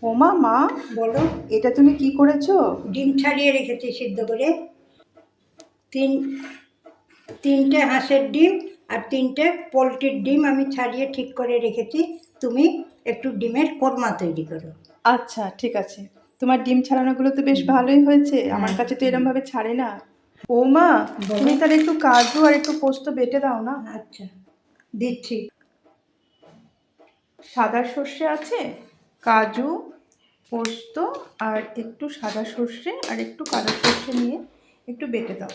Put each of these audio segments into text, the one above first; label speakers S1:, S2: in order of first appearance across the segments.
S1: ওমা মা,
S2: বলো।
S1: এটা তুমি কি করেছো?
S2: ডিম ছাড়িয়ে রেখেছি সিদ্ধ করে। তিন তিনটে হাঁসের ডিম আর তিনটে পোলট্রির ডিম আমি ছাড়িয়ে ঠিক করে রেখেছি। তুমি একটু ডিমের কোরমা তৈরি করো।
S1: আচ্ছা ঠিক আছে। তোমার ডিম ছাড়ানোগুলো তো বেশ ভালোই হয়েছে, আমার
S2: হ্যাঁ,
S1: কাছে তো এরম ভাবে ছাড়ে না। ও মা,
S2: বলো।
S1: তুমি তাহলে একটু কাজু আর একটু পোস্ত বেটে দাও না।
S2: আচ্ছা, দিচ্ছি।
S1: সাদা সর্ষে আছে, কাজু, পোস্ত আর একটু সাদা সর্ষে আর একটু কালো সর্ষে নিয়ে একটু বেটে দাও।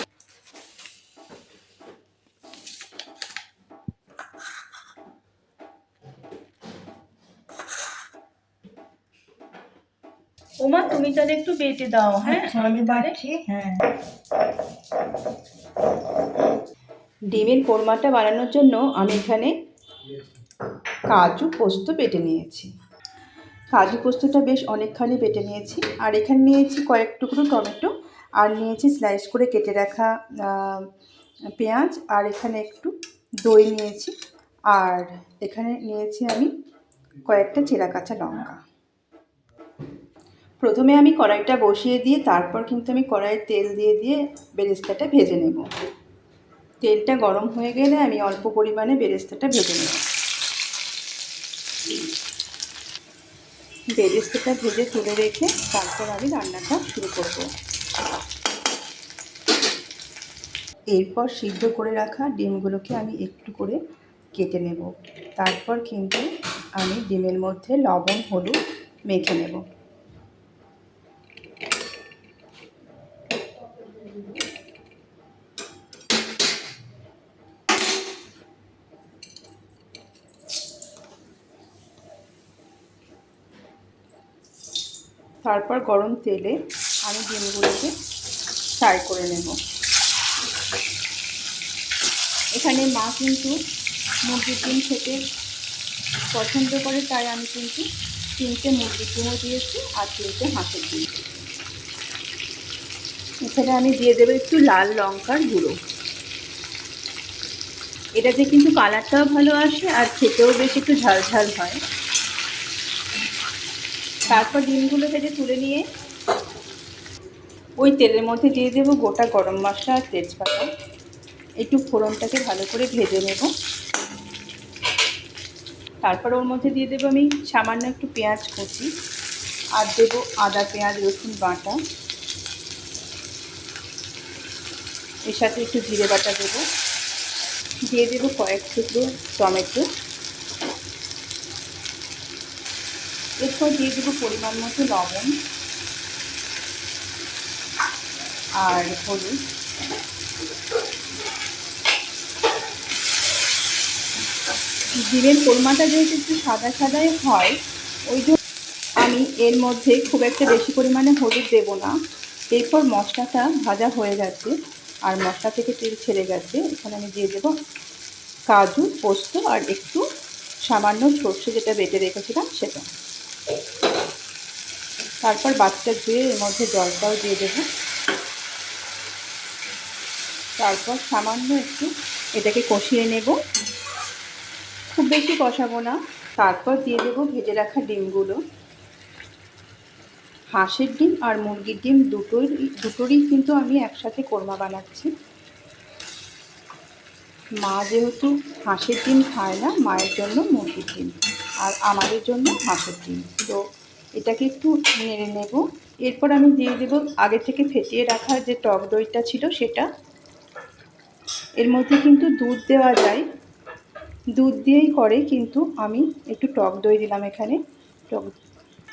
S1: ওমা, তুমি তাহলে একটু বেটে দাও। হ্যাঁ,
S2: আচ্ছা,
S1: আমি তাহলে
S2: বাড়ছি। হ্যাঁ,
S1: ডিমের কোরমাটা বানানোর জন্য আমি এখানে কাজু পোস্ত বেটে নিয়েছি। কাজু পোস্তটা বেশ অনেকখানি বেটে নিয়েছি। আর এখানে নিয়েছি কয়েক টুকরো টমেটো, আর নিয়েছি স্লাইস করে কেটে রাখা পেঁয়াজ, আর এখানে একটু দই নিয়েছি, আর এখানে নিয়েছি আমি কয়েকটা চেরা কাঁচা লঙ্কা। প্রথমে আমি কড়াইটা বসিয়ে দিয়ে তারপর কিন্তু আমি কড়াইয়ে তেল দিয়ে বেরেস্তাটা ভেজে নেব। তেলটা গরম হয়ে গেলে আমি অল্প পরিমাণে বেরেস্তাটা ভেজে নেব। বেরেস্তাটা ভেজে তুলে রেখে তারপর আমি রান্নাটা শুরু করব। এরপর সিদ্ধ করে রাখা ডিমগুলোকে আমি একটু করে কেটে নেব। তারপর কিন্তু আমি ডিমের মধ্যে লবণ হলুদ মেখে নেব। তারপর গরম তেলে আমি ডিমগুলোকে ফ্রাই করে নেব। এখানে মা কিন্তু মুরগির ডিম খেতে পছন্দ করে, তাই আমি কিন্তু 3টে মুরগির ডিমও দিয়েছি আর 3টে হাঁসের ডিম। এখানে আমি দিয়ে দেবো একটু লাল লঙ্কার গুঁড়ো। এটাতে কিন্তু কালারটাও ভালো আসে আর খেতেও বেশ একটু ঝাল ঝাল হয়। তারপর ডিমগুলো ভেজে তুলে নিয়ে ওই তেলের মধ্যে দিয়ে দেবো গোটা গরম মশলা আর তেজপাতা। একটু ফোড়নটাকে ভালো করে ভেজে নেব। তারপর ওর মধ্যে দিয়ে দেবো আমি সামান্য একটু পেঁয়াজ কুচি, আর দেবো আদা পেঁয়াজ রসুন বাটা। এর সাথে একটু জিরে বাটা দেবো। দিয়ে দেবো কয়েক টুকরো টমেটো। এরপর দিয়ে দেবো পরিমাণ মতো লবণ আর হলুদ। ডিমের কোরমাটা যেহেতু একটু সাদা সাদাই হয়, ওই জন্য আমি এর মধ্যে খুব একটা বেশি পরিমাণে হলুদ দেবো না। এরপর মশলাটা ভাজা হয়ে গেছে আর মশলা থেকে তেল ছেড়ে গেছে, এখানে আমি দিয়ে দেবো কাজু পোস্ত আর একটু সামান্য সর্ষে যেটা বেটে রেখেছিলাম সেটা। তারপর বাচ্চা ধুয়ে এর মধ্যে জলটাও দিয়ে দেবো। তারপর সামান্য একটু এটাকে কষিয়ে নেব, খুব বেশি কষাবো না। তারপর দিয়ে দেবো ভেজে রাখা ডিমগুলো। হাঁসের ডিম আর মুরগির ডিম দুটোরই কিন্তু আমি একসাথে কোরমা বানাচ্ছি। মা যেহেতু হাঁসের ডিম খায় না, মায়ের জন্য মুরগির ডিম আর আমাদের জন্য হাঁসের ডিম। তো এটাকে একটু নেড়ে নেব। এরপর আমি দিয়ে দেবো আগে থেকে ফেটিয়ে রাখা যে টক দইটা ছিল সেটা। এর মধ্যে কিন্তু দুধ দেওয়া যায়, দুধ দিয়েই করে, কিন্তু আমি একটু টক দই দিলাম এখানে। টক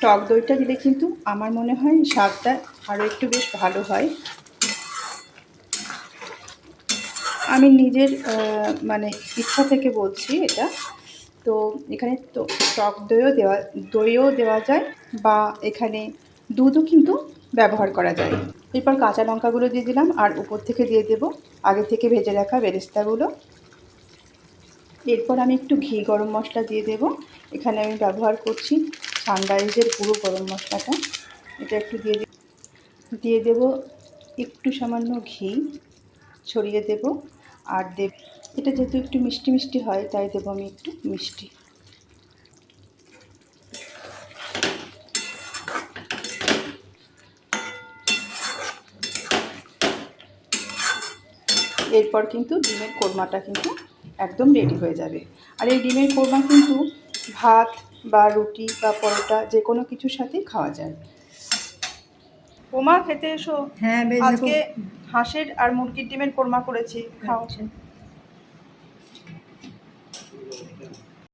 S1: টক দইটা দিলে কিন্তু আমার মনে হয় স্বাদটা আরও একটু বেশ ভালো হয়। আমি নিজের মানে ইচ্ছা থেকে বলছি এটা। তো এখানে তো টক দইও দেওয়া যায়, বা এখানে দুধও কিন্তু ব্যবহার করা যায়। এরপর কাঁচা লঙ্কাগুলো দিয়ে দিলাম আর উপর থেকে দিয়ে দেবো আগে থেকে ভেজে রাখা বেরেস্তাগুলো। এরপর আমি একটু ঘি গরম মশলা দিয়ে দেবো। এখানে আমি ব্যবহার করছি সানরাইজের গুঁড়ো গরম মশলাটা। এটা একটু দিয়ে দেবো একটু সামান্য ঘি ছড়িয়ে দেব। আর এটা যেহেতু একটু মিষ্টি মিষ্টি হয় তাই দেবো আমি একটু মিষ্টি। এরপর কিন্তু ডিমের কোরমাটা কিন্তু একদম রেডি হয়ে যাবে। আর এই ডিমের কোরমা কিন্তু ভাত বা রুটি বা পরোটা যে কোনো কিছুর সাথেই খাওয়া যায়। ওমা, খেতে এসো।
S2: হ্যাঁ, বেশ
S1: আজকে হাঁসের আর মুরগির ডিমের কোরমা করেছি, খাও।
S2: আচ্ছা।